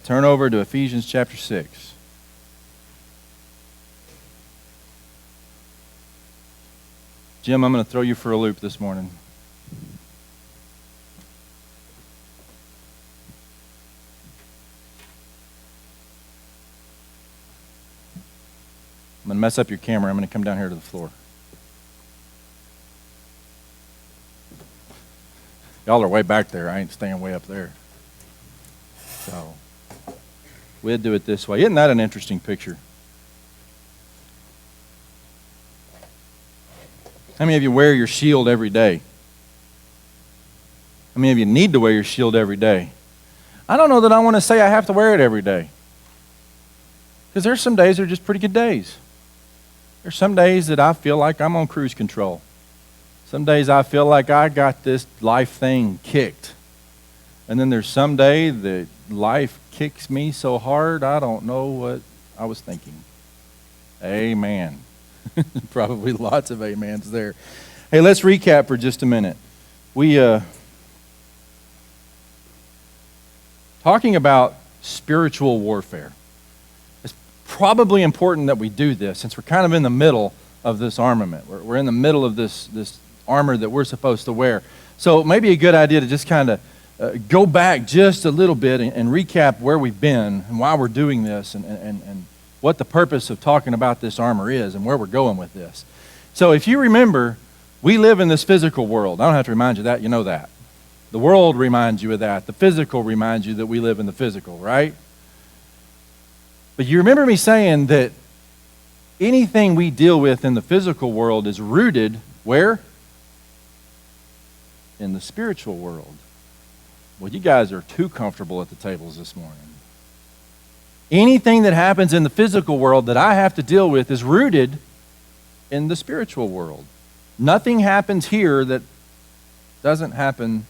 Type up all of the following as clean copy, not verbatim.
turn over to Ephesians chapter 6. Jim, I'm going to throw you for a loop this morning. I'm going to mess up your camera. I'm going to come down here to the floor. Y'all are way back there. I ain't staying way up there. So, we'll do it this way. Isn't that an interesting picture? How many of you wear your shield every day? How many of you need to wear your shield every day? I don't know that I want to say I have to wear it every day. Because there's some days that are just pretty good days. There's some days that I feel like I'm on cruise control. Some days I feel like I got this life thing kicked. And then there's some day that life kicks me so hard I don't know what I was thinking. Amen. Probably lots of amens there. Hey, let's recap for just a minute. We talking about spiritual warfare. It's probably important that we do this since we're kind of in the middle of this armament. We're in the middle of this armor that we're supposed to wear. So it may be a good idea to just kind of go back just a little bit and recap where we've been and why we're doing this and what the purpose of talking about this armor is and where we're going with this. So if you remember, we live in this physical world. I don't have to remind you that. You know that. The world reminds you of that. The physical reminds you that we live in the physical, right? But you remember me saying that anything we deal with in the physical world is rooted where? In the spiritual world. Well, you guys are too comfortable at the tables this morning. Anything that happens in the physical world that I have to deal with is rooted in the spiritual world. Nothing happens here that doesn't happen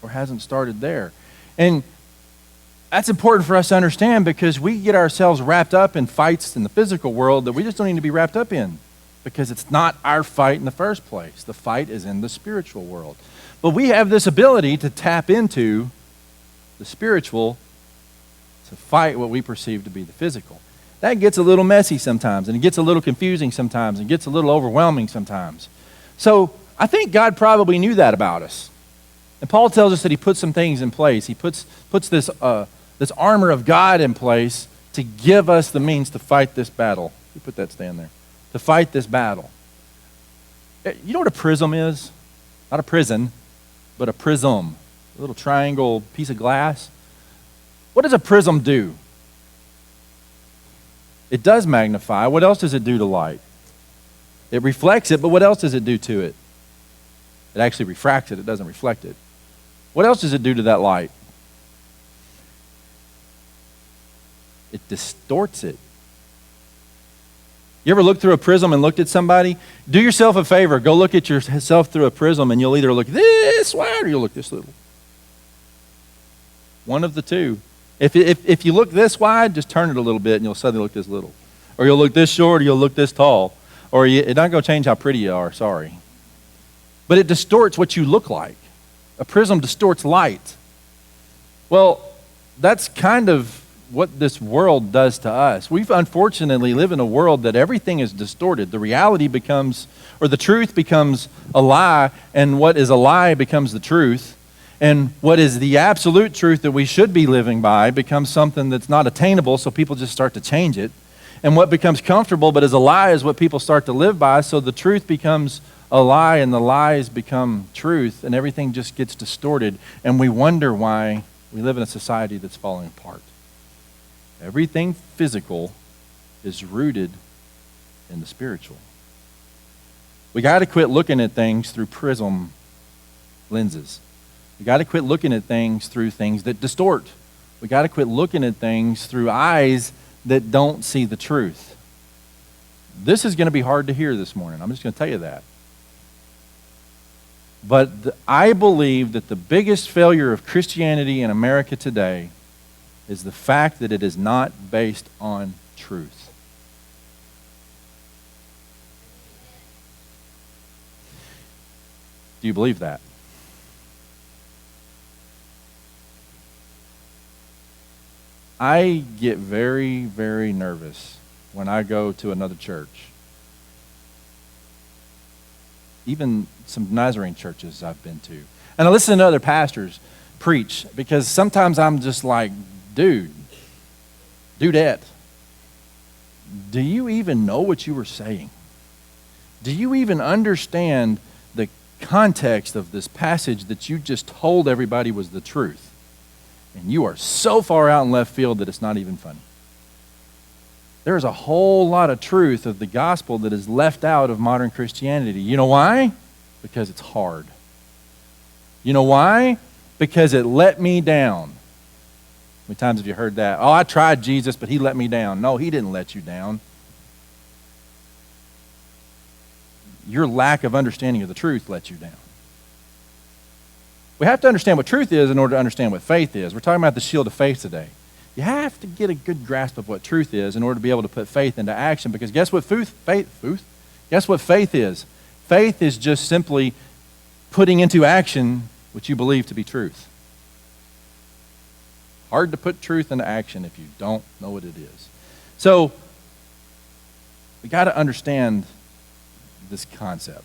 or hasn't started there. And that's important for us to understand because we get ourselves wrapped up in fights in the physical world that we just don't need to be wrapped up in because it's not our fight in the first place. The fight is in the spiritual world. But we have this ability to tap into the spiritual to fight what we perceive to be the physical. That gets a little messy sometimes, and it gets a little confusing sometimes, and gets a little overwhelming sometimes. So I think God probably knew that about us. And Paul tells us that he puts some things in place. He puts this armor of God in place to give us the means to fight this battle. You put that stand there. To fight this battle. You know what a prism is? Not a prison, but a prism. A little triangle piece of glass. What does a prism do? It does magnify. What else does it do to light? It reflects it, but what else does it do to it? It actually refracts it. It doesn't reflect it. What else does it do to that light? It distorts it. You ever looked through a prism and looked at somebody? Do yourself a favor. Go look at yourself through a prism and you'll either look this wide or you'll look this little. One of the two. If you look this wide, just turn it a little bit and you'll suddenly look this little. Or you'll look this short or you'll look this tall. Or it's not going to change how pretty you are, sorry. But it distorts what you look like. A prism distorts light. Well, that's kind of what this world does to us. We've unfortunately live in a world that everything is distorted. The reality becomes, or the truth becomes a lie, and what is a lie becomes the truth. And what is the absolute truth that we should be living by becomes something that's not attainable, so people just start to change it. And what becomes comfortable but is a lie is what people start to live by, so the truth becomes a lie and the lies become truth, and everything just gets distorted, and we wonder why we live in a society that's falling apart. Everything physical is rooted in the spiritual. We got to quit looking at things through prism lenses. We got to quit looking at things through things that distort. We got to quit looking at things through eyes that don't see the truth. This is going to be hard to hear this morning. I'm just going to tell you that. But I believe that the biggest failure of Christianity in America today is the fact that it is not based on truth. Do you believe that? I get very, very nervous when I go to another church. Even some Nazarene churches I've been to. And I listen to other pastors preach because sometimes I'm just like, dudette, do you even know what you were saying? Do you even understand the context of this passage that you just told everybody was the truth? And you are so far out in left field that it's not even funny. There's a whole lot of truth of the gospel that is left out of modern Christianity. You know why? Because it's hard. You know why? Because it let me down. How many times have you heard that? Oh, I tried Jesus, but he let me down. No, he didn't let you down. Your lack of understanding of the truth let you down. We have to understand what truth is in order to understand what faith is. We're talking about the shield of faith today. You have to get a good grasp of what truth is in order to be able to put faith into action, because guess what Guess what faith is? Faith is just simply putting into action what you believe to be truth. Hard to put truth into action if you don't know what it is. So, we got to understand this concept.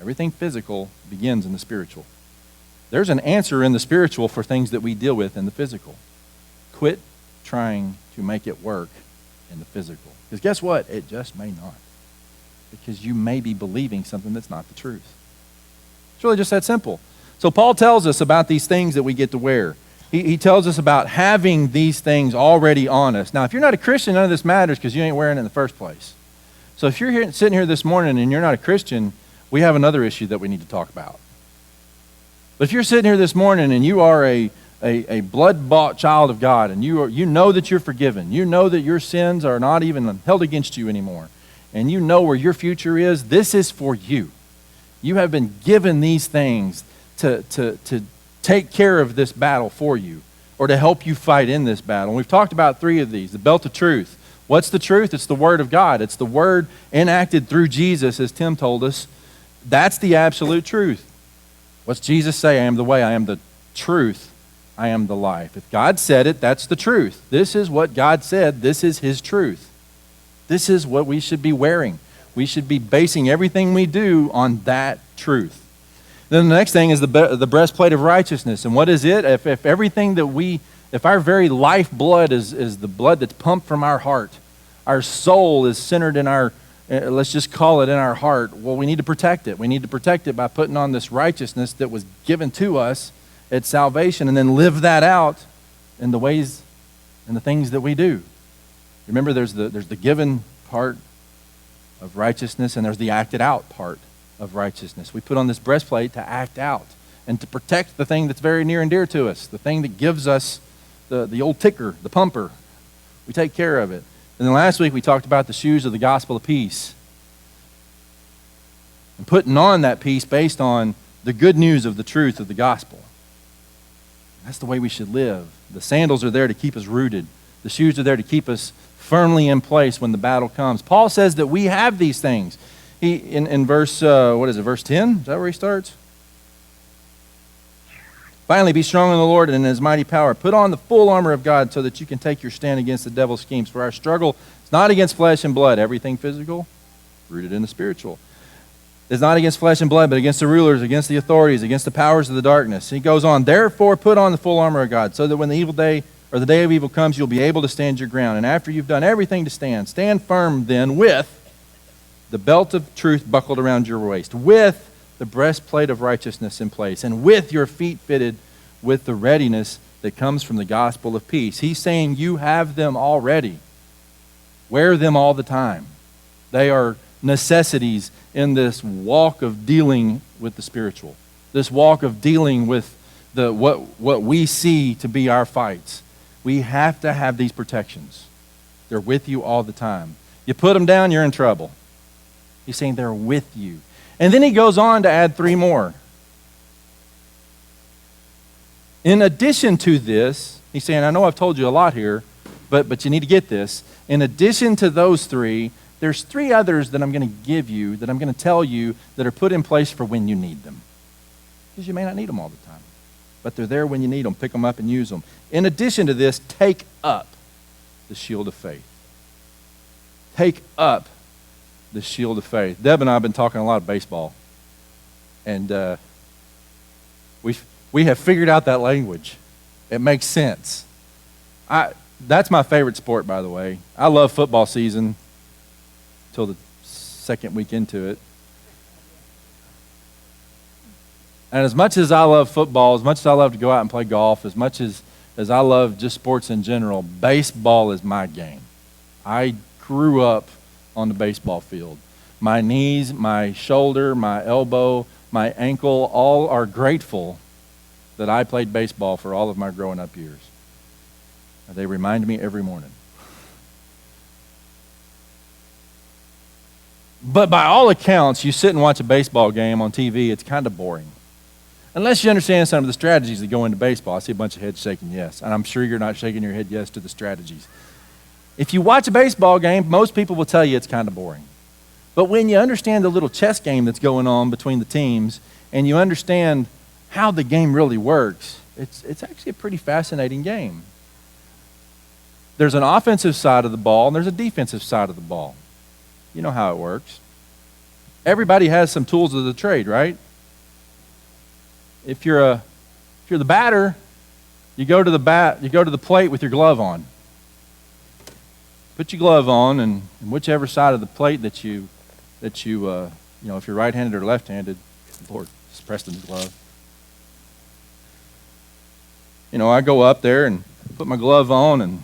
Everything physical begins in the spiritual. There's an answer in the spiritual for things that we deal with in the physical. Quit trying to make it work in the physical. Because guess what? It just may not. Because you may be believing something that's not the truth. It's really just that simple. So Paul tells us about these things that we get to wear. He tells us about having these things already on us. Now, if you're not a Christian, none of this matters because you ain't wearing it in the first place. So if you're sitting here this morning and you're not a Christian, we have another issue that we need to talk about. But if you're sitting here this morning and you are a blood-bought child of God, and you know that you're forgiven, you know that your sins are not even held against you anymore, and you know where your future is, this is for you. You have been given these things to take care of this battle for you, or to help you fight in this battle. And we've talked about 3 of these. The belt of truth. What's the truth? It's the Word of God. It's the Word enacted through Jesus, as Tim told us. That's the absolute truth. What's Jesus say? I am the way, I am the truth, I am the life. If God said it, that's the truth. This is what God said. This is His truth. This is what we should be wearing. We should be basing everything we do on that truth. Then the next thing is the breastplate of righteousness. And what is it? If everything that if our very life blood is the blood that's pumped from our heart, our soul is centered in our, let's just call it in our heart, well, we need to protect it. We need to protect it by putting on this righteousness that was given to us at salvation, and then live that out in the ways and the things that we do. Remember, there's the given part of righteousness, and there's the acted out part of righteousness. We put on this breastplate to act out and to protect the thing that's very near and dear to us, the thing that gives us the old ticker, the pumper. We take care of it. And then last week we talked about the shoes of the gospel of peace. And putting on that peace based on the good news of the truth of the gospel. That's the way we should live. The sandals are there to keep us rooted. The shoes are there to keep us firmly in place when the battle comes. Paul says that we have these things. He in verse, verse 10? Is that where he starts? Finally, be strong in the Lord and in His mighty power. Put on the full armor of God so that you can take your stand against the devil's schemes. For our struggle is not against flesh and blood. Everything physical, rooted in the spiritual. It's not against flesh and blood, but against the rulers, against the authorities, against the powers of the darkness. He goes on, therefore put on the full armor of God, so that when the evil day or the day of evil comes, you'll be able to stand your ground. And after you've done everything to stand firm then with the belt of truth buckled around your waist, with the breastplate of righteousness in place, and with your feet fitted with the readiness that comes from the gospel of peace. He's saying you have them already. Wear them all the time. They are necessities in this walk of dealing with the spiritual, this walk of dealing with what we see to be our fights. We have to have these protections. They're with you all the time. You put them down, you're in trouble. He's saying they're with you. And then he goes on to add 3 more. In addition to this, he's saying, I know I've told you a lot here, but you need to get this. In addition to those 3, there's 3 others that I'm going to give you, that I'm going to tell you, that are put in place for when you need them. Because you may not need them all the time. but they're there when you need them. Pick them up and use them. In addition to this, take up the shield of faith. Take up the shield of faith. Deb and I have been talking a lot of baseball, and we have figured out that language. It makes sense. That's my favorite sport, by the way. I love football season till the second week into it. And as much as I love football, as much as I love to go out and play golf, as much as I love just sports in general, baseball is my game. I grew up on the baseball field. My knees, my shoulder, my elbow, my ankle, all are grateful that I played baseball for all of my growing up years. And they remind me every morning. But by all accounts, you sit and watch a baseball game on TV, it's kind of boring. Unless you understand some of the strategies that go into baseball. I see a bunch of heads shaking yes, and I'm sure you're not shaking your head yes to the strategies. If you watch a baseball game, most people will tell you it's kind of boring. But when you understand the little chess game that's going on between the teams, and you understand how the game really works, it's actually a pretty fascinating game. There's an offensive side of the ball, and there's a defensive side of the ball. You know how it works. Everybody has some tools of the trade, right? If you're the batter, you go to the plate with your glove on. Put your glove on, and whichever side of the plate that you if you're right-handed or left-handed, Lord, it's Preston's glove. I go up there and put my glove on, and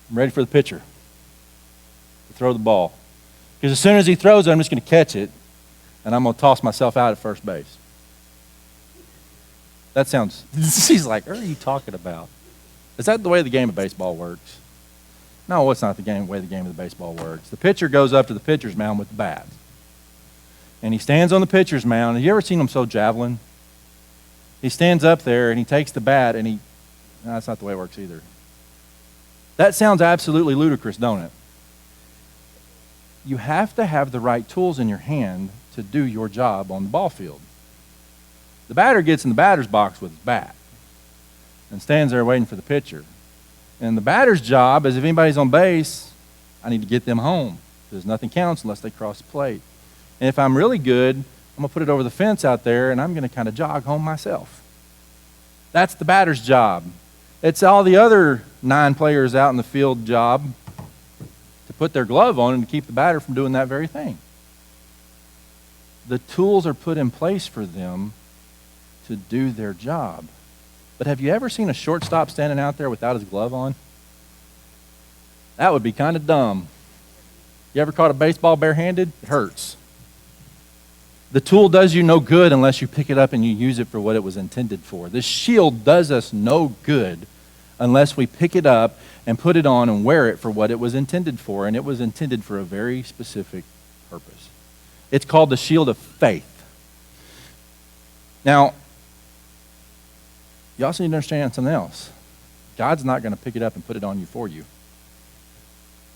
I'm ready for the pitcher to throw the ball. Because as soon as he throws it, I'm just going to catch it, and I'm going to toss myself out at first base. That sounds, she's like, what are you talking about? Is that the way the game of baseball works? No, it's not the way the game of the baseball works. The pitcher goes up to the pitcher's mound with the bat. And he stands on the pitcher's mound. Have you ever seen him throw javelin? He stands up there and he takes the bat and no, that's not the way it works either. That sounds absolutely ludicrous, don't it? You have to have the right tools in your hand to do your job on the ball field. The batter gets in the batter's box with his bat and stands there waiting for the pitcher. And the batter's job is, if anybody's on base, I need to get them home, because nothing counts unless they cross the plate. And if I'm really good, I'm going to put it over the fence out there, and I'm going to kind of jog home myself. That's the batter's job. It's all the other 9 players out in the field job to put their glove on and to keep the batter from doing that very thing. The tools are put in place for them to do their job. But have you ever seen a shortstop standing out there without his glove on? That would be kind of dumb. You ever caught a baseball barehanded? It hurts. The tool does you no good unless you pick it up and you use it for what it was intended for. This shield does us no good unless we pick it up and put it on and wear it for what it was intended for. And it was intended for a very specific purpose. It's called the shield of faith. Now, you also need to understand something else. God's not going to pick it up and put it on you for you.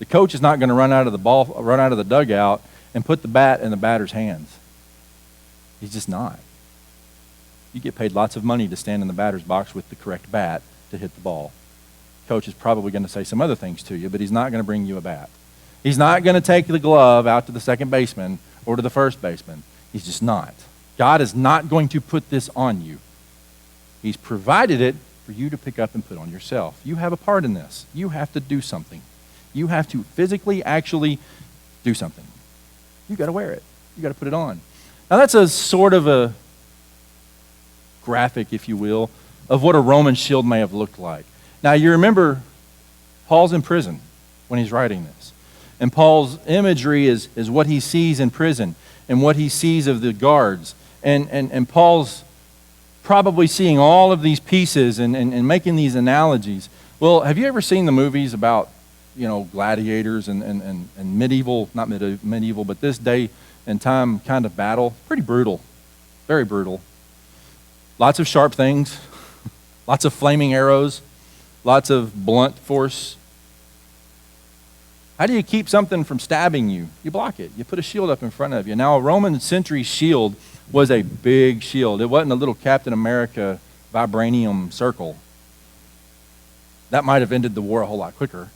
The coach is not going to run out of the dugout and put the bat in the batter's hands. He's just not. You get paid lots of money to stand in the batter's box with the correct bat to hit the ball. Coach is probably going to say some other things to you, but he's not going to bring you a bat. He's not going to take the glove out to the second baseman or to the first baseman. He's just not. God is not going to put this on you. He's provided it for you to pick up and put on yourself. You have a part in this. You have to do something. You have to physically actually do something. You got to wear it. You got to put it on. Now that's a sort of a graphic, if you will, of what a Roman shield may have looked like. Now you remember Paul's in prison when he's writing this. And Paul's imagery is what he sees in prison and what he sees of the guards. And Paul's probably seeing all of these pieces and making these analogies. Well, have you ever seen the movies about, gladiators and medieval, not medieval, but this day and time kind of battle? Pretty brutal. Very brutal. Lots of sharp things. Lots of flaming arrows. Lots of blunt force. How do you keep something from stabbing you? You block it. You put a shield up in front of you. Now, a Roman century shield was a big shield. It wasn't a little Captain America vibranium circle. That might have ended the war a whole lot quicker.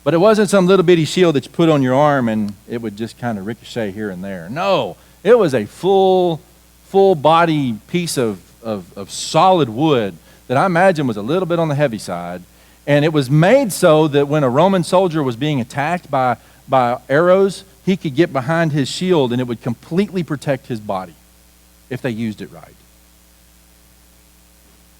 But it wasn't some little bitty shield that you put on your arm and it would just kind of ricochet here and there. No, it was a full body piece of solid wood that I imagine was a little bit on the heavy side. And it was made so that when a Roman soldier was being attacked by arrows, he could get behind his shield and it would completely protect his body if they used it right.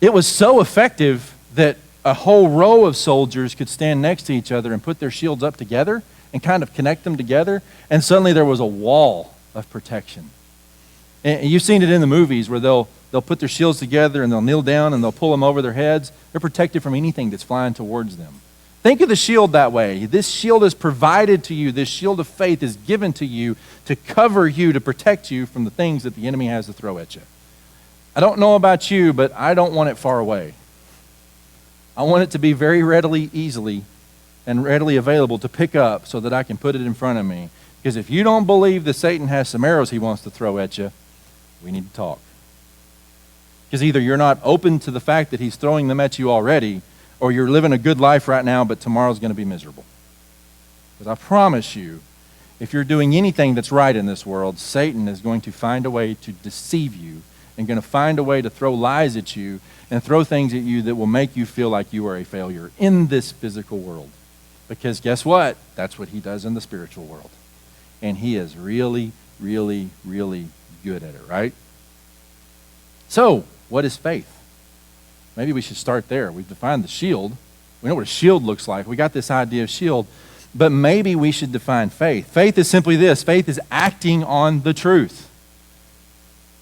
It was so effective that a whole row of soldiers could stand next to each other and put their shields up together and kind of connect them together, and suddenly there was a wall of protection. And you've seen it in the movies where they'll put their shields together and they'll kneel down and they'll pull them over their heads. They're protected from anything that's flying towards them. Think of the shield that way. This shield is provided to you. This shield of faith is given to you to cover you, to protect you from the things that the enemy has to throw at you. I don't know about you, but I don't want it far away. I want it to be very readily, easily, and readily available to pick up so that I can put it in front of me. Because if you don't believe that Satan has some arrows he wants to throw at you, we need to talk. Because either you're not open to the fact that he's throwing them at you already, or you're living a good life right now, but tomorrow's going to be miserable. Because I promise you, if you're doing anything that's right in this world, Satan is going to find a way to deceive you and going to find a way to throw lies at you and throw things at you that will make you feel like you are a failure in this physical world. Because guess what? That's what he does in the spiritual world. And he is really, really, really good at it, right? So, what is faith? Maybe we should start there. We've defined the shield. We know what a shield looks like. We got this idea of shield. But maybe we should define faith. Faith is simply this. Faith is acting on the truth.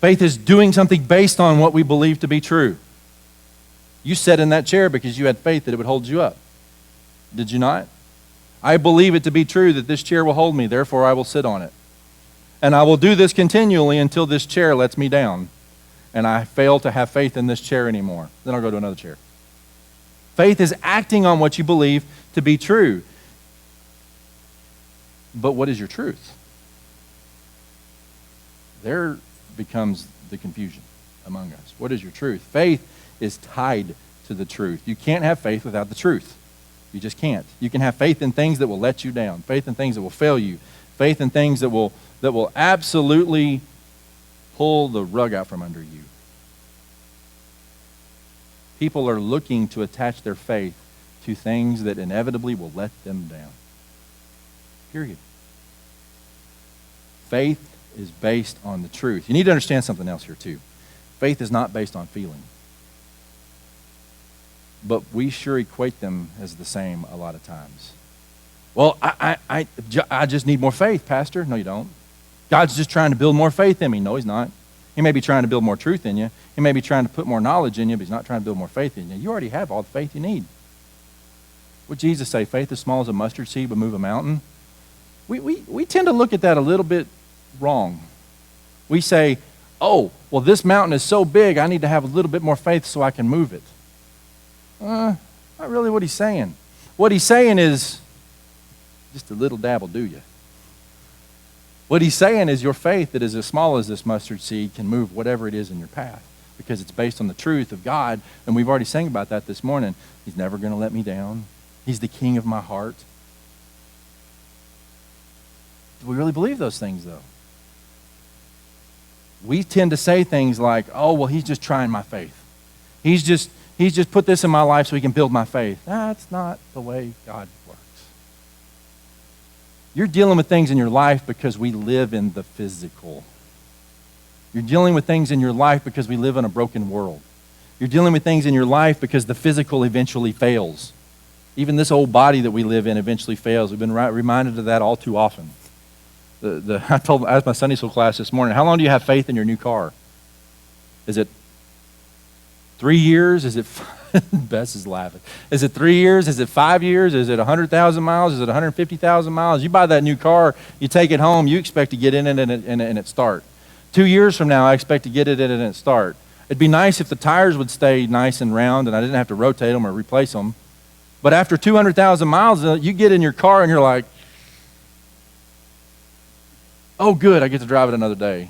Faith is doing something based on what we believe to be true. You sat in that chair because you had faith that it would hold you up. Did you not? I believe it to be true that this chair will hold me, therefore I will sit on it. And I will do this continually until this chair lets me down and I fail to have faith in this chair anymore. Then I'll go to another chair. Faith is acting on what you believe to be true. But what is your truth? There becomes the confusion among us. What is your truth? Faith is tied to the truth. You can't have faith without the truth. You just can't. You can have faith in things that will let you down, faith in things that will fail you, faith in things that will absolutely pull the rug out from under you. People are looking to attach their faith to things that inevitably will let them down. Period. Faith is based on the truth. You need to understand something else here too. Faith is not based on feeling. But we sure equate them as the same a lot of times. Well, I just need more faith, Pastor. No, you don't. God's just trying to build more faith in me. No, he's not. He may be trying to build more truth in you. He may be trying to put more knowledge in you, but he's not trying to build more faith in you. You already have all the faith you need. What did Jesus say? Faith as small as a mustard seed will move a mountain. We tend to look at that a little bit wrong. We say, oh, well, this mountain is so big, I need to have a little bit more faith so I can move it. Not really what he's saying. What he's saying is, just a little dab will do you. What he's saying is your faith that is as small as this mustard seed can move whatever it is in your path because it's based on the truth of God. And we've already sang about that this morning. He's never going to let me down. He's the king of my heart. Do we really believe those things, though? We tend to say things like, oh, well, he's just trying my faith. He's just put this in my life so he can build my faith. That's not the way God works. You're dealing with things in your life because we live in the physical. You're dealing with things in your life because we live in a broken world. You're dealing with things in your life because the physical eventually fails. Even this old body that we live in eventually fails. We've been reminded of that all too often. I asked my Sunday school class this morning, how long do you have faith in your new car? Is it 3 years? Is it Bess is laughing. Is it 3 years? Is it 5 years? Is it 100,000 miles? Is it 150,000 miles? You buy that new car, you take it home, you expect to get in it and it start. 2 years from now, I expect to get it in and it start. It'd be nice if the tires would stay nice and round and I didn't have to rotate them or replace them. But after 200,000 miles, you get in your car and you're like, oh, good, I get to drive it another day.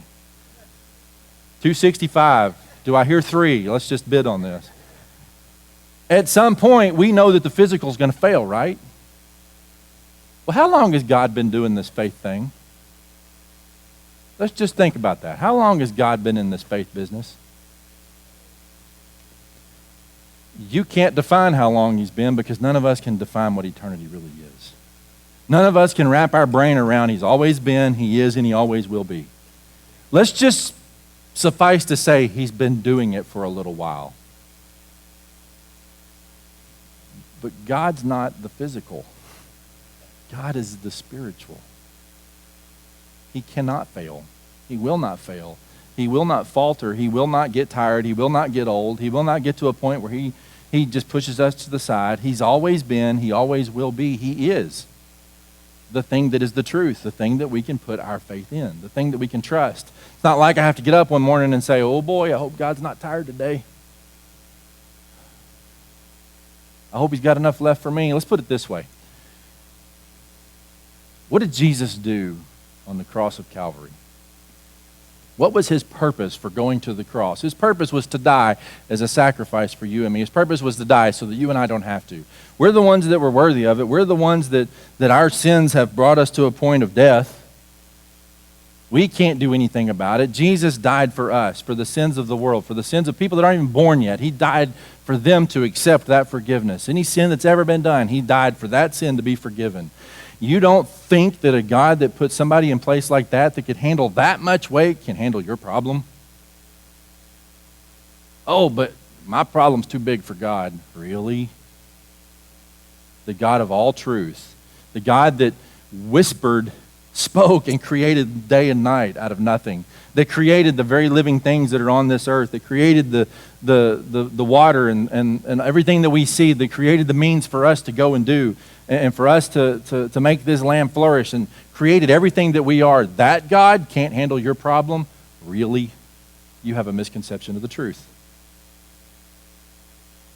265. Do I hear 3? Let's just bid on this. At some point, we know that the physical is going to fail, right? Well, how long has God been doing this faith thing? Let's just think about that. How long has God been in this faith business? You can't define how long he's been because none of us can define what eternity really is. None of us can wrap our brain around he's always been, he is, and he always will be. Let's just suffice to say he's been doing it for a little while. But God's not the physical. God is the spiritual. He cannot fail. He will not fail. He will not falter. He will not get tired. He will not get old. He will not get to a point where he just pushes us to the side. He's always been. He always will be. He is the thing that is the truth, the thing that we can put our faith in, the thing that we can trust. It's not like I have to get up one morning and say, oh boy, I hope God's not tired today. I hope he's got enough left for me. Let's put it this way. What did Jesus do on the cross of Calvary? What was his purpose for going to the cross? His purpose was to die as a sacrifice for you and me. His purpose was to die so that you and I don't have to. We're the ones that were worthy of it. We're the ones that our sins have brought us to a point of death. We can't do anything about it. Jesus died for us, for the sins of the world, for the sins of people that aren't even born yet. He died for them to accept that forgiveness. Any sin that's ever been done, he died for that sin to be forgiven. You don't think that a God that puts somebody in place like that could handle that much weight can handle your problem? Oh, but my problem's too big for God. Really? The God of all truth, the God that whispered, spoke, and created day and night out of nothing, that created the very living things that are on this earth, that created the water and everything that we see, that created the means for us to go and do, and for us to make this land flourish, and created everything that we are. That God can't handle your problem? Really? You have a misconception of the truth.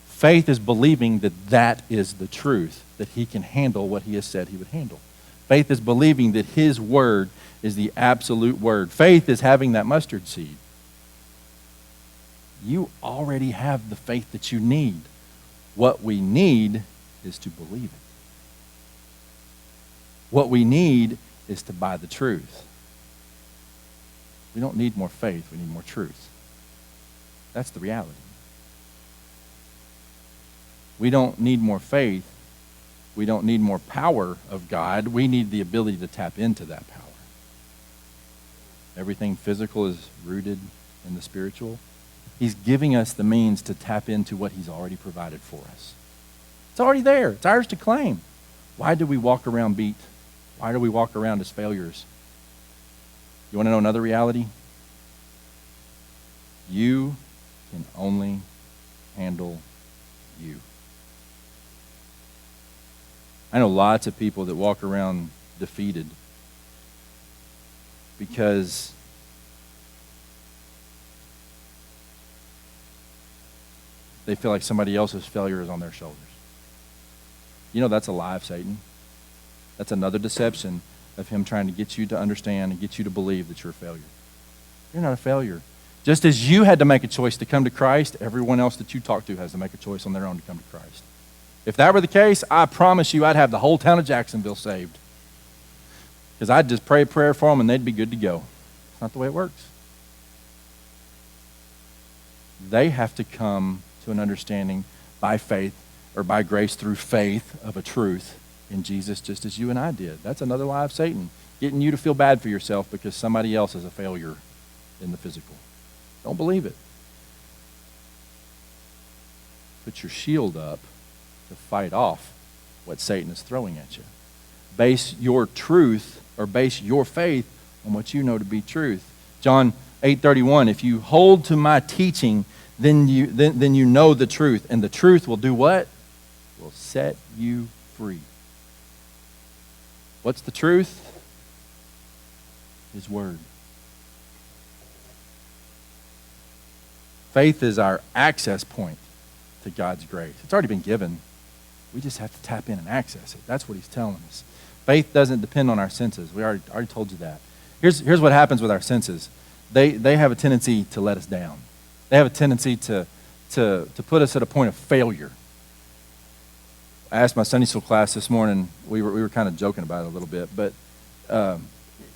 Faith is believing that that is the truth, that he can handle what he has said he would handle. Faith is believing that his word is the absolute word. Faith is having that mustard seed. You already have the faith that you need. What we need is to believe it. What we need is to buy the truth. We don't need more faith, we need more truth. That's the reality. We don't need more faith. We don't need more power of God. We need the ability to tap into that power. Everything physical is rooted in the spiritual. He's giving us the means to tap into what he's already provided for us. It's already there. It's ours to claim. Why do we walk around beat? Why do we walk around as failures? You want to know another reality? You can only handle you. I know lots of people that walk around defeated because they feel like somebody else's failure is on their shoulders. You know that's a lie of Satan. That's another deception of him trying to get you to understand and get you to believe that you're a failure. You're not a failure. Just as you had to make a choice to come to Christ, everyone else that you talk to has to make a choice on their own to come to Christ. If that were the case, I promise you I'd have the whole town of Jacksonville saved. Because I'd just pray a prayer for them and they'd be good to go. It's not the way it works. They have to come to an understanding by faith or by grace through faith of a truth in Jesus, just as you and I did. That's another lie of Satan, getting you to feel bad for yourself because somebody else is a failure in the physical. Don't believe it. Put your shield up to fight off what Satan is throwing at you. Base your truth or base your faith on what you know to be truth. John 8:31, if you hold to my teaching, then you know the truth. And the truth will do what? Will set you free. What's the truth? His word. Faith is our access point to God's grace. It's already been given. We just have to tap in and access it. That's what he's telling us. Faith doesn't depend on our senses. We already told you that. Here's what happens with our senses. They have a tendency to let us down. They have a tendency to put us at a point of failure. I asked my Sunday school class this morning, we were kind of joking about it a little bit, but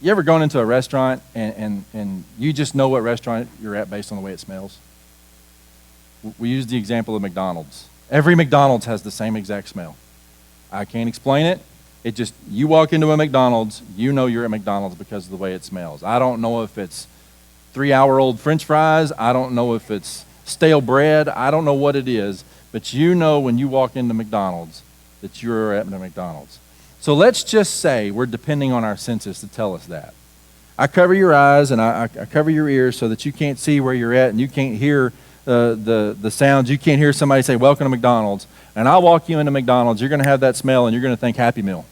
you ever gone into a restaurant and you just know what restaurant you're at based on the way it smells? We use the example of McDonald's. Every McDonald's has the same exact smell. I can't explain it. It just, you walk into a McDonald's, you know you're at McDonald's because of the way it smells. I don't know if it's 3-hour-old French fries. I don't know if it's stale bread. I don't know what it is. But you know when you walk into McDonald's that you're at the McDonald's. So let's just say we're depending on our senses to tell us that. I cover your eyes and I cover your ears so that you can't see where you're at and you can't hear the sounds. You can't hear somebody say, welcome to McDonald's. And I'll walk you into McDonald's. You're going to have that smell and you're going to think Happy Meal.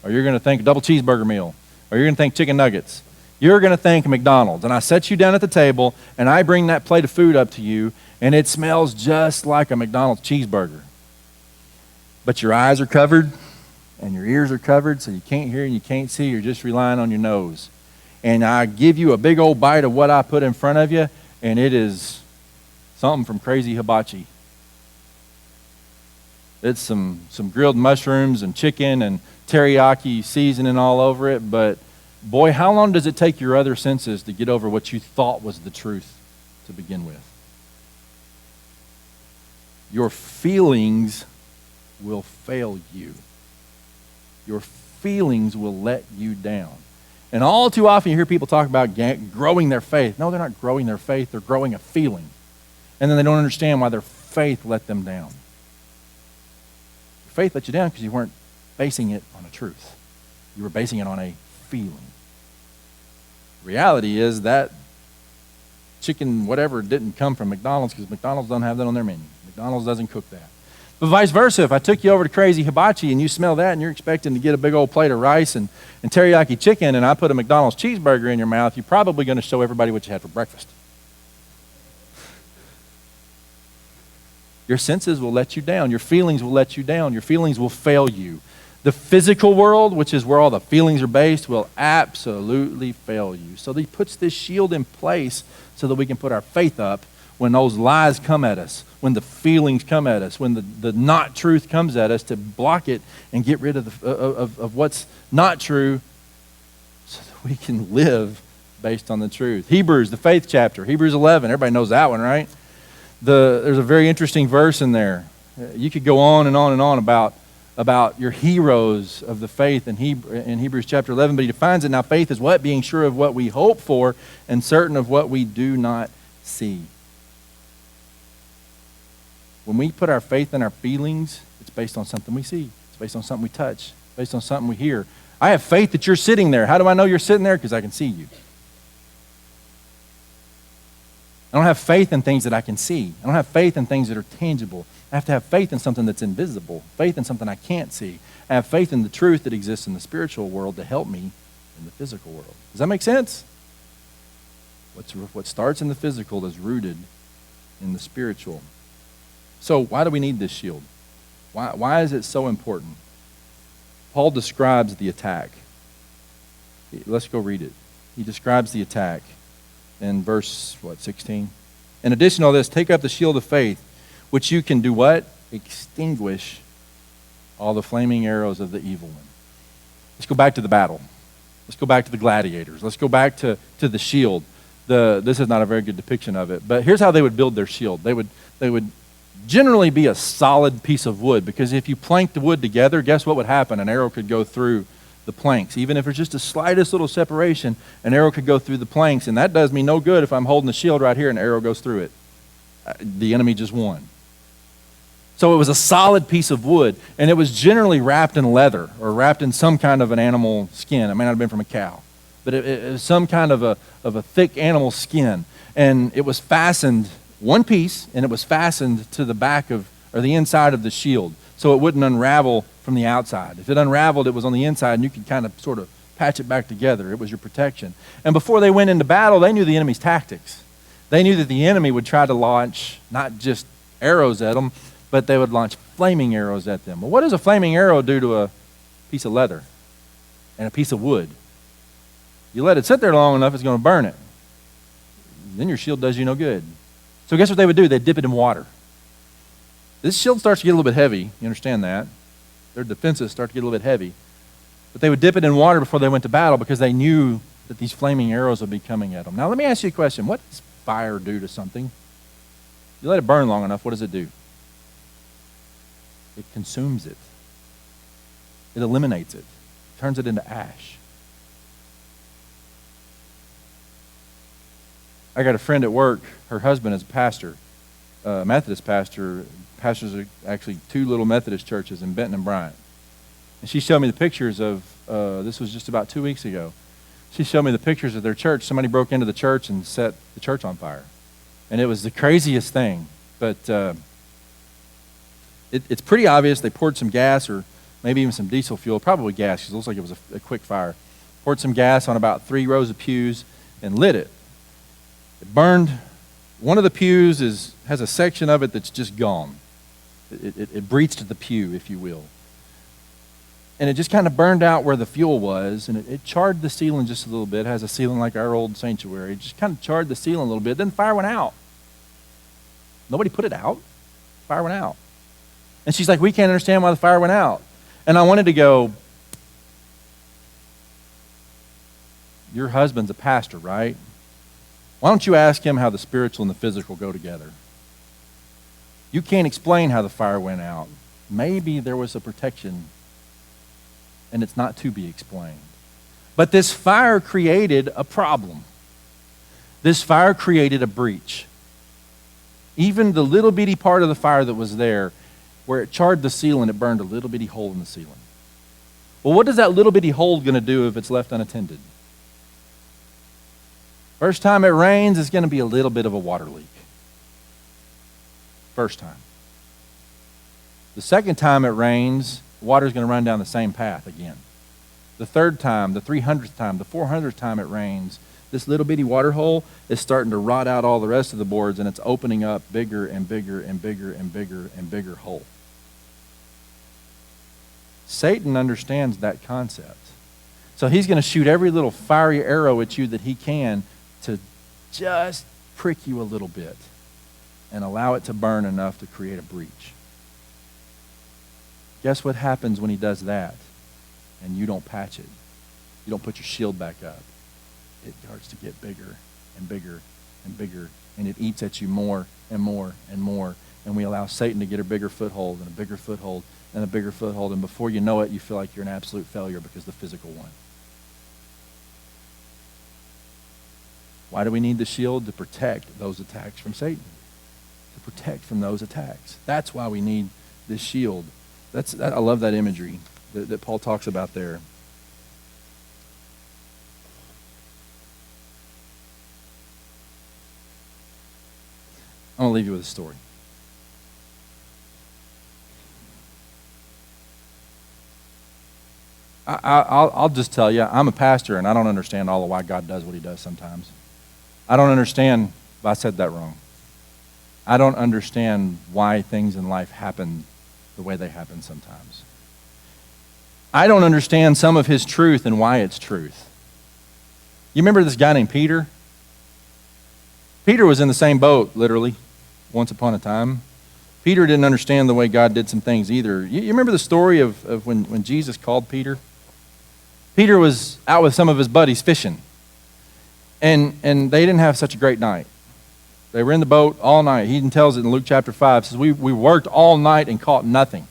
Or you're going to think double cheeseburger meal. Or you're going to think chicken nuggets. You're going to think McDonald's. And I set you down at the table and I bring that plate of food up to you and it smells just like a McDonald's cheeseburger. But your eyes are covered and your ears are covered so you can't hear and you can't see. You're just relying on your nose. And I give you a big old bite of what I put in front of you and it is something from Crazy Hibachi. It's some grilled mushrooms and chicken and teriyaki seasoning all over it. But boy, how long does it take your other senses to get over what you thought was the truth to begin with? Your feelings will fail you. Your feelings will let you down. And all too often you hear people talk about growing their faith. No, they're not growing their faith. They're growing a feeling. And then they don't understand why their faith let them down. Your faith let you down because you weren't basing it on a truth. You were basing it on a feeling. The reality is that chicken whatever didn't come from McDonald's because McDonald's don't have that on their menu. McDonald's doesn't cook that. But vice versa, if I took you over to Crazy Hibachi and you smell that and you're expecting to get a big old plate of rice and teriyaki chicken and I put a McDonald's cheeseburger in your mouth, you're probably going to show everybody what you had for breakfast. Your senses will let you down. Your feelings will let you down. Your feelings will fail you. The physical world, which is where all the feelings are based, will absolutely fail you. So he puts this shield in place so that we can put our faith up when those lies come at us, when the feelings come at us, when the not truth comes at us, to block it and get rid of what's not true so that we can live based on the truth. Hebrews, the faith chapter, Hebrews 11. Everybody knows that one, right? There's a very interesting verse in there. You could go on and on and on about your heroes of the faith in Hebrews chapter 11, but he defines it. Now faith is what? Being sure of what we hope for and certain of what we do not see. When we put our faith in our feelings, it's based on something we see. It's based on something we touch. It's based on something we hear. I have faith that you're sitting there. How do I know you're sitting there? Because I can see you. I don't have faith in things that I can see. I don't have faith in things that are tangible. I have to have faith in something that's invisible, faith in something I can't see. I have faith in the truth that exists in the spiritual world to help me in the physical world. Does that make sense? What starts in the physical is rooted in the spiritual. So why do we need this shield? Why is it so important? Paul describes the attack. Let's go read it. He describes the attack in verse, 16? In addition to all this, take up the shield of faith, which you can do what? Extinguish all the flaming arrows of the evil one. Let's go back to the battle. Let's go back to the gladiators. Let's go back to the shield. This is not a very good depiction of it, but here's how they would build their shield. They would generally be a solid piece of wood, because if you planked the wood together, guess what would happen? An arrow could go through the planks. Even if it's just the slightest little separation, an arrow could go through the planks, and that does me no good if I'm holding the shield right here and an arrow goes through it. The enemy just won. So it was a solid piece of wood, and it was generally wrapped in leather or wrapped in some kind of an animal skin. It may not have been from a cow, but it was some kind of a thick animal skin, and it was fastened one piece, and it was fastened to the back of, or the inside of the shield, so it wouldn't unravel from the outside. If it unraveled, it was on the inside, and you could kind of sort of patch it back together. It was your protection. And before they went into battle, they knew the enemy's tactics. They knew that the enemy would try to launch not just arrows at them, but they would launch flaming arrows at them. Well, what does a flaming arrow do to a piece of leather and a piece of wood? You let it sit there long enough, it's going to burn it. then your shield does you no good. So guess what they would do? They'd dip it in water. This shield starts to get a little bit heavy. You understand that? Their defenses start to get a little bit heavy. But they would dip it in water before they went to battle because they knew that these flaming arrows would be coming at them. Now let me ask you a question. What does fire do to something? You let it burn long enough, what does it do? It consumes it. It eliminates it. Turns it into ash. I got a friend at work. Her husband is a pastor, Methodist pastor. Pastors actually 2 little Methodist churches in Benton and Bryant. And she showed me the pictures of, this was just about 2 weeks ago. She showed me the pictures of their church. Somebody broke into the church and set the church on fire. And it was the craziest thing. But it's pretty obvious. They poured some gas or maybe even some diesel fuel, probably gas because it looks like it was a quick fire. Poured some gas on about 3 rows of pews and lit it. It burned. One of the pews has a section of it that's just gone. It breached the pew, if you will. And it just kind of burned out where the fuel was, and it charred the ceiling just a little bit. It has a ceiling like our old sanctuary. It just kind of charred the ceiling a little bit. Then the fire went out. Nobody put it out. Fire went out. And she's like, we can't understand why the fire went out. And I wanted to go, your husband's a pastor, right? Why don't you ask him how the spiritual and the physical go together? You can't explain how the fire went out. Maybe there was a protection, and it's not to be explained. But this fire created a problem. This fire created a breach. Even the little bitty part of the fire that was there, where it charred the ceiling, it burned a little bitty hole in the ceiling. Well, what is that little bitty hole going to do if it's left unattended? First time it rains, it's going to be a little bit of a water leak. First time. The second time it rains, water's going to run down the same path again. The third time, the 300th time, the 400th time it rains, this little bitty water hole is starting to rot out all the rest of the boards, and it's opening up bigger and bigger and bigger and bigger and bigger hole. Satan understands that concept. So he's going to shoot every little fiery arrow at you that he can to just prick you a little bit and allow it to burn enough to create a breach. Guess what happens when he does that and you don't patch it? You don't put your shield back up. It starts to get bigger and bigger and bigger, and it eats at you more and more and more. And we allow Satan to get a bigger foothold and a bigger foothold and a bigger foothold, and before you know it, you feel like you're an absolute failure because the physical won. Why do we need the shield? To protect those attacks from Satan. To protect from those attacks. That's why we need this shield. I love that imagery that Paul talks about there. I'm going to leave you with a story. I'll just tell you, I'm a pastor, and I don't understand all of why God does what he does sometimes. I don't understand, I said that wrong. I don't understand why things in life happen the way they happen sometimes. I don't understand some of his truth and why it's truth. You remember this guy named Peter? Peter was in the same boat, literally, once upon a time. Peter didn't understand the way God did some things either. You remember the story of when Jesus called Peter? Peter was out with some of his buddies fishing. And they didn't have such a great night. They were in the boat all night. He even tells it in Luke chapter 5. It says, we worked all night and caught nothing.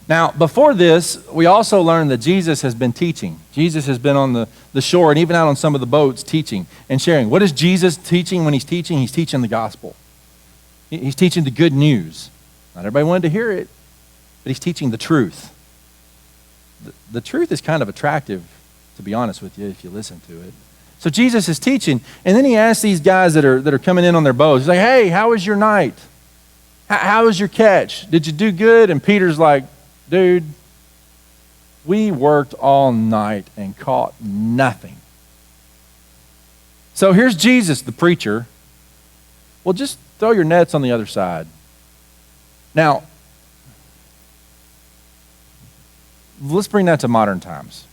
Now, before this, we also learned that Jesus has been teaching. Jesus has been on the shore and even out on some of the boats teaching and sharing. What is Jesus teaching when he's teaching? He's teaching the gospel. He's teaching the good news. Not everybody wanted to hear it, but he's teaching the truth. The truth is kind of attractive, to be honest with you, if you listen to it. So Jesus is teaching, and then he asks these guys that are coming in on their boats, he's like, hey, how was your night? How was your catch? Did you do good? And Peter's like, dude, we worked all night and caught nothing. So here's Jesus, the preacher. Well, just throw your nets on the other side. Now, let's bring that to modern times.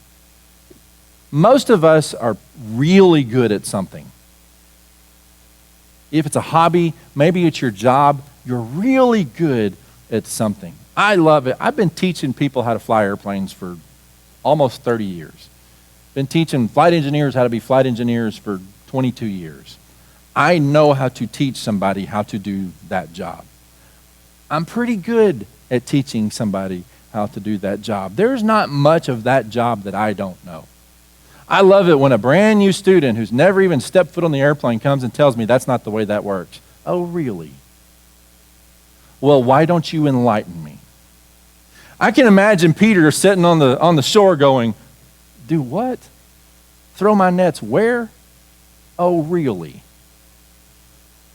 Most of us are really good at something. if it's a hobby, maybe it's your job, you're really good at something. I love it. I've been teaching people how to fly airplanes for almost 30 years. Been teaching flight engineers how to be flight engineers for 22 years. I know how to teach somebody how to do that job. I'm pretty good at teaching somebody how to do that job. There's not much of that job that I don't know. I love it when a brand new student who's never even stepped foot on the airplane comes and tells me that's not the way that works. Oh, really? Well, why don't you enlighten me? I can imagine Peter sitting on the shore going, do what? Throw my nets where? Oh, really?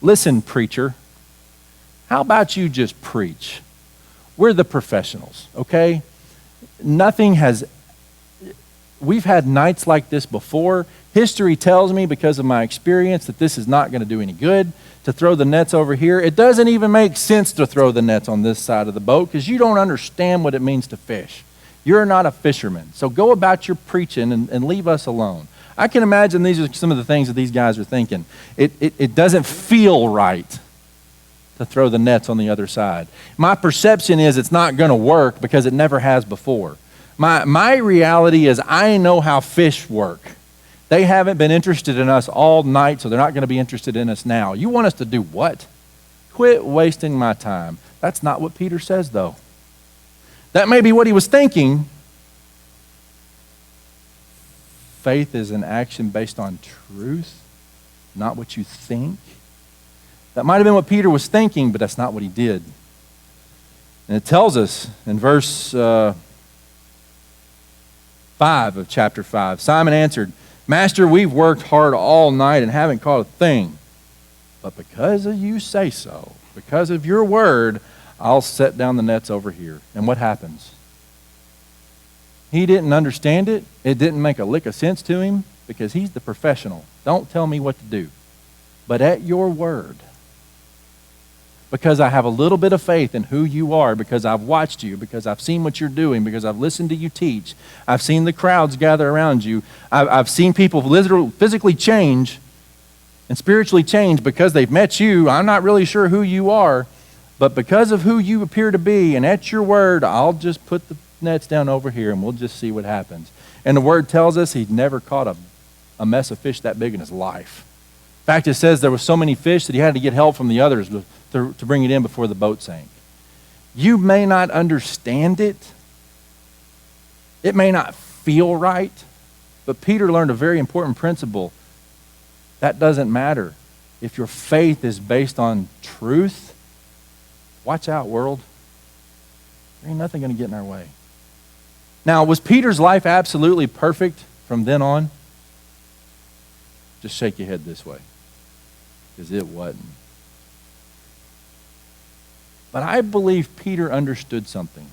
Listen, preacher, how about you just preach? We're the professionals, okay? We've had nights like this before. History tells me, because of my experience, that this is not going to do any good to throw the nets over here. It doesn't even make sense to throw the nets on this side of the boat because you don't understand what it means to fish. You're not a fisherman. So go about your preaching and leave us alone. I can imagine these are some of the things that these guys are thinking. It doesn't feel right to throw the nets on the other side. My perception is it's not going to work because it never has before. My reality is I know how fish work. They haven't been interested in us all night, so they're not going to be interested in us now. You want us to do what? Quit wasting my time. That's not what Peter says, though. That may be what he was thinking. Faith is an action based on truth, not what you think. That might have been what Peter was thinking, but that's not what he did. And it tells us in verse 5 of chapter 5, Simon answered, Master, we've worked hard all night and haven't caught a thing. But because of you say so, because of your word, I'll set down the nets over here. And what happens? He didn't understand it. It didn't make a lick of sense to him because he's the professional. Don't tell me what to do. But at your word, because I have a little bit of faith in who you are, because I've watched you, because I've seen what you're doing, because I've listened to you teach, I've seen the crowds gather around you, I've seen people literally, physically change and spiritually change because they've met you. I'm not really sure who you are, but because of who you appear to be, and at your word, I'll just put the nets down over here and we'll just see what happens. And the word tells us he'd never caught a mess of fish that big in his life. In fact, it says there were so many fish that he had to get help from the others to bring it in before the boat sank. You may not understand it. It may not feel right, but Peter learned a very important principle. That doesn't matter. If your faith is based on truth, watch out, world. There ain't nothing going to get in our way. Now, was Peter's life absolutely perfect from then on? Just shake your head this way, because it wasn't. But I believe Peter understood something.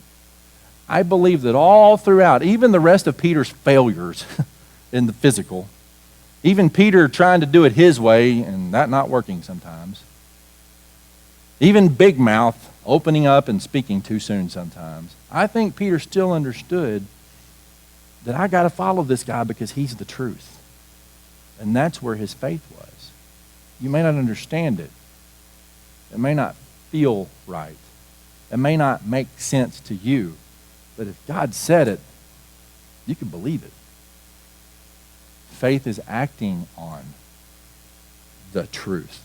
I believe that all throughout, even the rest of Peter's failures in the physical, even Peter trying to do it his way and that not working sometimes, even big mouth opening up and speaking too soon sometimes, I think Peter still understood that I got to follow this guy because he's the truth. And that's where his faith was. You may not understand it. It may not feel right. It may not make sense to you. But if God said it, you can believe it. Faith is acting on the truth.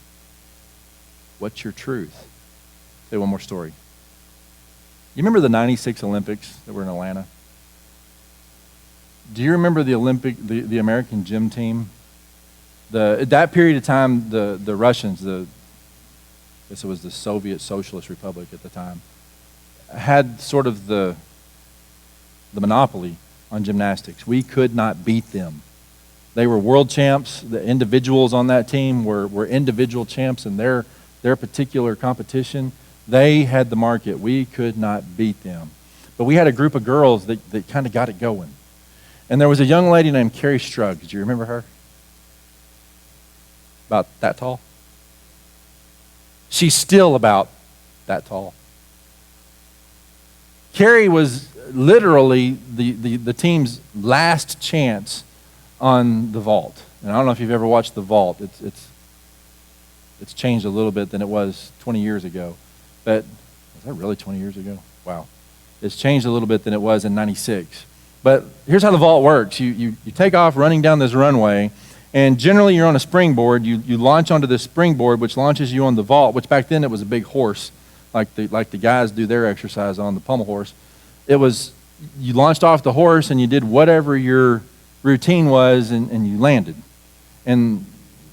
What's your truth? I'll tell you one more story. You remember the 96 Olympics that were in Atlanta? Do you remember the American gym team? At that period of time, the Russians, I guess it was the Soviet Socialist Republic at the time, had sort of the monopoly on gymnastics. We could not beat them. They were world champs. The individuals on that team were individual champs in their particular competition. They had the market. We could not beat them. But we had a group of girls that kind of got it going. And there was a young lady named Carrie Strug. Do you remember her? About that tall? She's still about that tall. Carrie was literally the team's last chance on the vault. And I don't know if you've ever watched the vault. it's changed a little bit than it was 20 years ago. But was that really 20 years ago? Wow. It's changed a little bit than it was in 96. But here's how the vault works. You take off running down this runway, and generally you're on a springboard. You launch onto this springboard, which launches you on the vault, which back then it was a big horse, like the guys do their exercise on, the pommel horse. It was, you launched off the horse and you did whatever your routine was, and you landed. And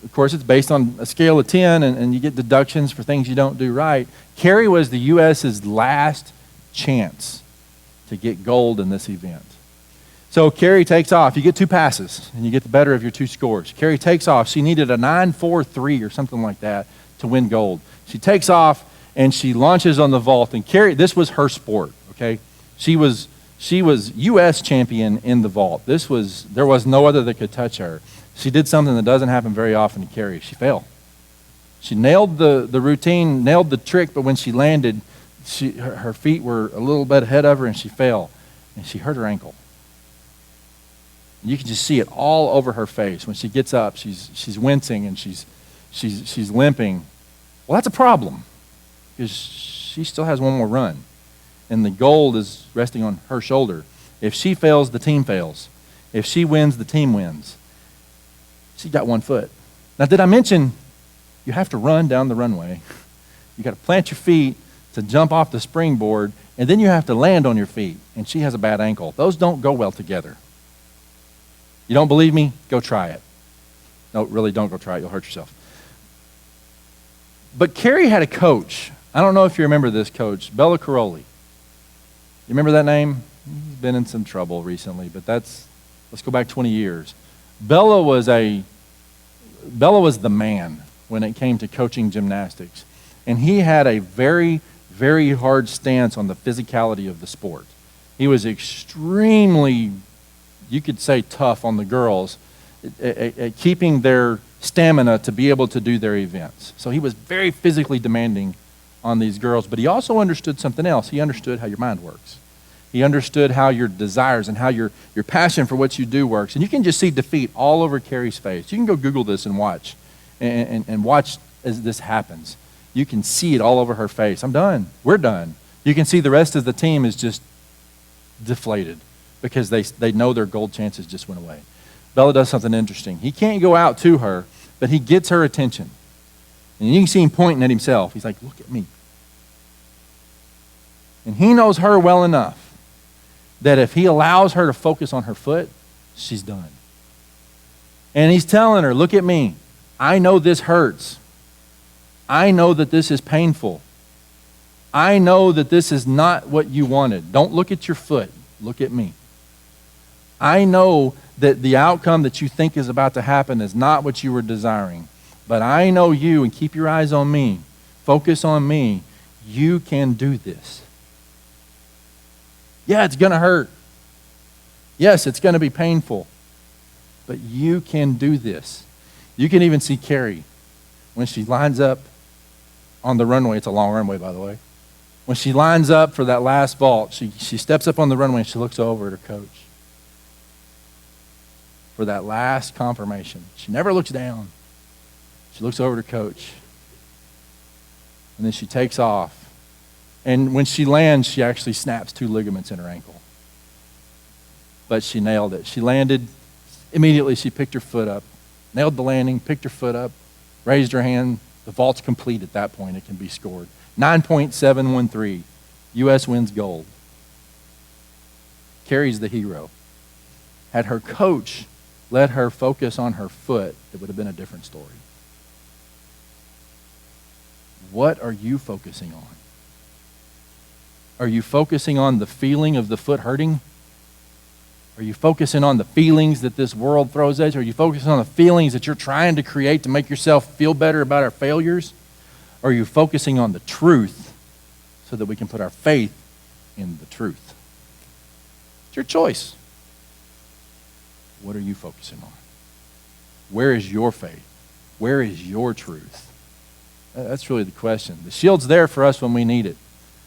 of course it's based on a scale of 10, and you get deductions for things you don't do right. Carrie was the U.S.'s last chance to get gold in this event. So Carrie takes off. You get 2 passes, and you get the better of your 2 scores. Carrie takes off. She needed a 9.43 or something like that to win gold. She takes off, and she launches on the vault. And Carrie, this was her sport, okay? She was U.S. champion in the vault. There was no other that could touch her. She did something that doesn't happen very often to Carrie. She fell. She nailed the routine, nailed the trick, but when she landed, her feet were a little bit ahead of her, and she fell, and she hurt her ankle. You can just see it all over her face. When she gets up, she's wincing and she's limping. Well, that's a problem because she still has one more run, and the gold is resting on her shoulder. If she fails, the team fails. If she wins, the team wins. She got 1 foot. Now, did I mention you have to run down the runway? You got to plant your feet to jump off the springboard, and then you have to land on your feet. And she has a bad ankle. Those don't go well together. You don't believe me? Go try it. No, really, don't go try it. You'll hurt yourself. But Carrie had a coach. I don't know if you remember this coach, Bella Caroli. You remember that name? He's been in some trouble recently, but let's go back 20 years. Bella was the man when it came to coaching gymnastics. And he had a very, very hard stance on the physicality of the sport. He was extremely, you could say, tough on the girls at keeping their stamina to be able to do their events. So he was very physically demanding on these girls, but he also understood something else. He understood how your mind works. He understood how your desires and how your passion for what you do works. And you can just see defeat all over Carrie's face. You can go Google this and watch, and watch as this happens. You can see it all over her face. I'm done. We're done. You can see the rest of the team is just deflated because they know their gold chances just went away. Bella does something interesting. He can't go out to her, but he gets her attention. And you can see him pointing at himself. He's like, look at me. And he knows her well enough that if he allows her to focus on her foot, she's done. And he's telling her, look at me. I know this hurts. I know that this is painful. I know that this is not what you wanted. Don't look at your foot. Look at me. I know that the outcome that you think is about to happen is not what you were desiring. But I know you, and keep your eyes on me. Focus on me. You can do this. Yeah, it's going to hurt. Yes, it's going to be painful. But you can do this. You can even see Carrie when she lines up on the runway. It's a long runway, by the way. When she lines up for that last vault, she steps up on the runway and she looks over at her coach for that last confirmation. She never looks down. She looks over at her coach. And then she takes off. And when she lands, she actually snaps 2 ligaments in her ankle. But she nailed it. She landed. Immediately, she picked her foot up, nailed the landing, picked her foot up, raised her hand. The vault's complete at that point. It can be scored. 9.713. U.S. wins gold. Carrie's the hero. Had her coach let her focus on her foot, it would have been a different story. What are you focusing on? Are you focusing on the feeling of the foot hurting? Are you focusing on the feelings that this world throws at you? Are you focusing on the feelings that you're trying to create to make yourself feel better about our failures? Or are you focusing on the truth so that we can put our faith in the truth? It's your choice. What are you focusing on? Where is your faith? Where is your truth? That's really the question. The shield's there for us when we need it.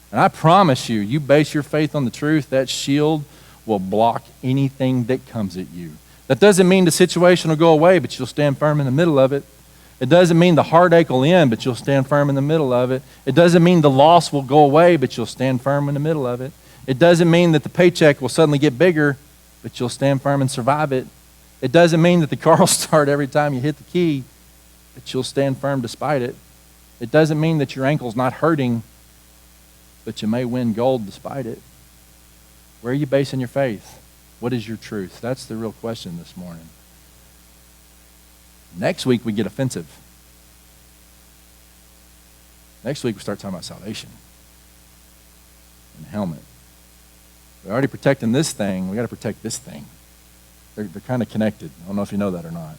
And I promise you, you base your faith on the truth, that shield will block anything that comes at you. That doesn't mean the situation will go away, but you'll stand firm in the middle of it. It doesn't mean the heartache will end, but you'll stand firm in the middle of it. It doesn't mean the loss will go away, but you'll stand firm in the middle of it. It doesn't mean that the paycheck will suddenly get bigger, but you'll stand firm and survive it. It doesn't mean that the car will start every time you hit the key, but you'll stand firm despite it. It doesn't mean that your ankle's not hurting, but you may win gold despite it. Where are you basing your faith? What is your truth? That's the real question this morning. Next week, we get offensive. Next week, we start talking about salvation and the helmet. We're already protecting this thing. We got to protect this thing. They're kind of connected. I don't know if you know that or not.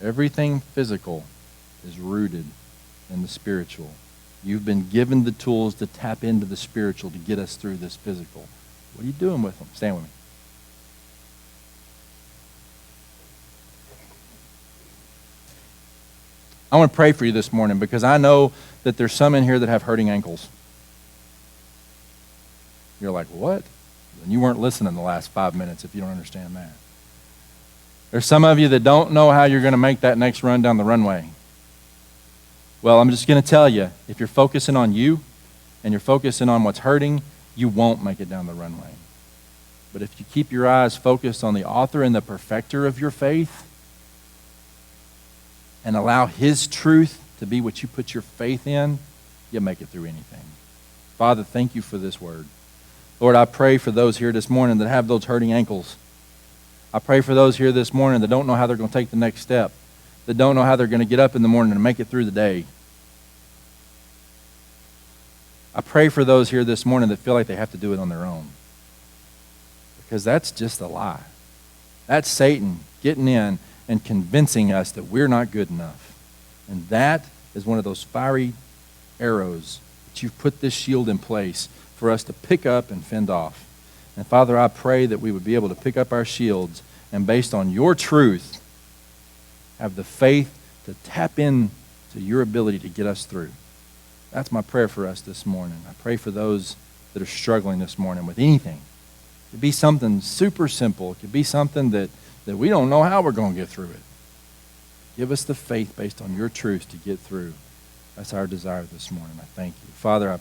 Everything physical is rooted in the spiritual. You've been given the tools to tap into the spiritual to get us through this physical. What are you doing with them? Stand with me. I want to pray for you this morning because I know that there's some in here that have hurting ankles. You're like, what? And you weren't listening the last 5 minutes if you don't understand that. There's some of you that don't know how you're going to make that next run down the runway. Well, I'm just going to tell you, if you're focusing on you and you're focusing on what's hurting, you won't make it down the runway. But if you keep your eyes focused on the author and the perfecter of your faith and allow his truth to be what you put your faith in, you'll make it through anything. Father, thank you for this word. Lord, I pray for those here this morning that have those hurting ankles. I pray for those here this morning that don't know how they're going to take the next step, that don't know how they're going to get up in the morning and make it through the day. I pray for those here this morning that feel like they have to do it on their own. Because that's just a lie. That's Satan getting in and convincing us that we're not good enough. And that is one of those fiery arrows that you've put this shield in place for us to pick up and fend off. And Father, I pray that we would be able to pick up our shields and based on your truth, have the faith to tap in to your ability to get us through. That's my prayer for us this morning. I pray for those that are struggling this morning with anything. It could be something super simple. It could be something that we don't know how we're going to get through it. Give us the faith based on your truth to get through. That's our desire this morning. I thank you. Father, I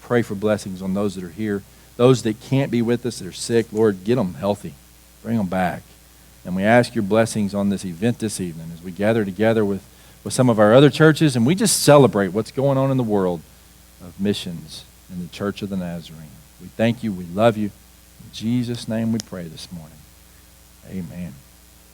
pray for blessings on those that are here. Those that can't be with us, that are sick, Lord, get them healthy. Bring them back. And we ask your blessings on this event this evening as we gather together with some of our other churches and we just celebrate what's going on in the world of missions in the Church of the Nazarene. We thank you. We love you. In Jesus' name we pray this morning. Amen.